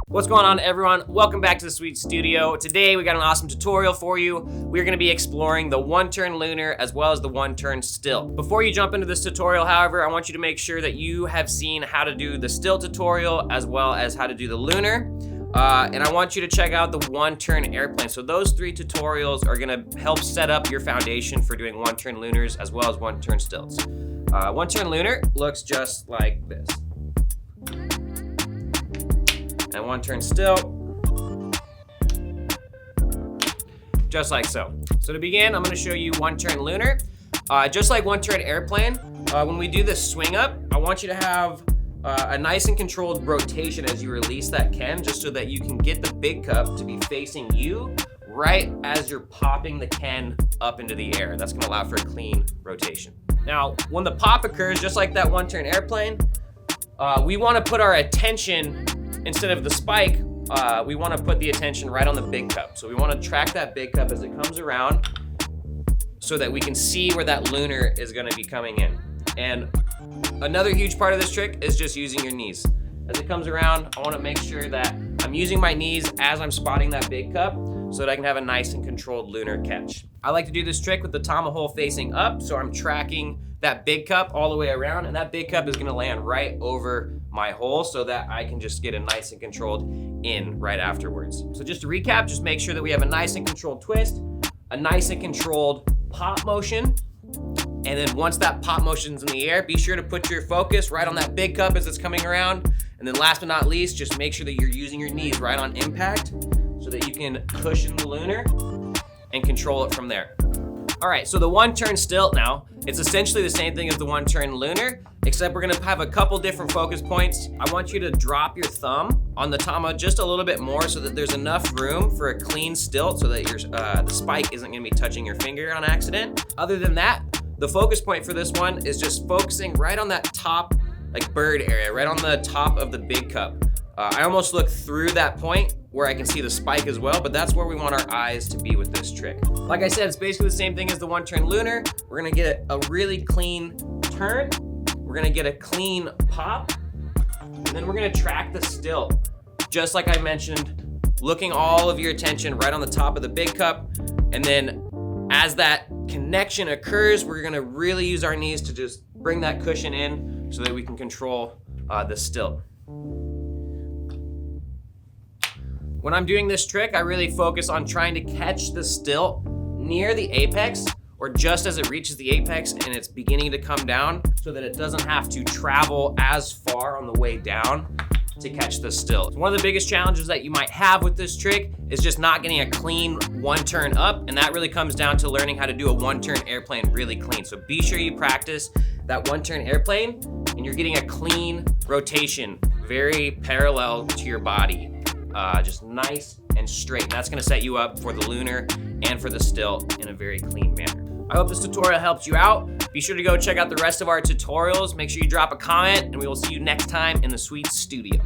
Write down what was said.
What's going on, everyone? Welcome back to the Sweet Studio. Today we got an awesome tutorial for you. We're going to be exploring the one-turn lunar as well as the one-turn stilt. Before you jump into this tutorial, however, I want you to make sure that you have seen how to do the stilt tutorial as well as how to do the lunar. And I want you to check out the one-turn airplane. So those three tutorials are going to help set up your foundation for doing one-turn lunars as well as one-turn stilts. One-turn lunar looks just like this. And one-turn stilt, just like so. So to begin, I'm gonna show you one-turn lunar. Just like one-turn airplane, when we do this swing up, I want you to have a nice and controlled rotation as you release that Ken, just so that you can get the big cup to be facing you right as you're popping the Ken up into the air. That's gonna allow for a clean rotation. Now, when the pop occurs, just like that one-turn airplane, we wanna put our attention, instead of the spike, we want to put the attention right on the big cup. So we want to track that big cup as it comes around so that we can see where that lunar is going to be coming in. And another huge part of this trick is just using your knees. As it comes around, I want to make sure that I'm using my knees as I'm spotting that big cup so that I can have a nice and controlled lunar catch. I like to do this trick with the tomahole facing up, so I'm tracking that big cup all the way around, and that big cup is going to land right over my hole so that I can just get a nice and controlled in right afterwards. So just to recap, just make sure that we have a nice and controlled twist, a nice and controlled pop motion, and then once that pop motion's in the air, be sure to put your focus right on that big cup as it's coming around. And then last but not least, just make sure that you're using your knees right on impact so that you can cushion the lunar and control it from there. All right, so the one-turn stilt now, it's essentially the same thing as the one-turn lunar, except we're gonna have a couple different focus points. I want you to drop your thumb on the tama just a little bit more so that there's enough room for a clean stilt so that the spike isn't gonna be touching your finger on accident. Other than that, the focus point for this one is just focusing right on that top, like bird area, right on the top of the big cup. I almost look through that point where I can see the spike as well, but that's where we want our eyes to be with this trick. Like I said, it's basically the same thing as the one-turn lunar. We're gonna get a really clean turn. We're gonna get a clean pop, and then we're gonna track the stilt. Just like I mentioned, looking all of your attention right on the top of the big cup, and then as that connection occurs, we're gonna really use our knees to just bring that cushion in so that we can control the stilt. When I'm doing this trick, I really focus on trying to catch the stilt near the apex or just as it reaches the apex and it's beginning to come down so that it doesn't have to travel as far on the way down to catch the stilt. One of the biggest challenges that you might have with this trick is just not getting a clean one turn up, and that really comes down to learning how to do a one-turn airplane really clean. So be sure you practice that one-turn airplane and you're getting a clean rotation, very parallel to your body. Just nice and straight. And that's gonna set you up for the lunar and for the stilt in a very clean manner. I hope this tutorial helped you out. Be sure to go check out the rest of our tutorials. Make sure you drop a comment, and we will see you next time in the Sweet Studio.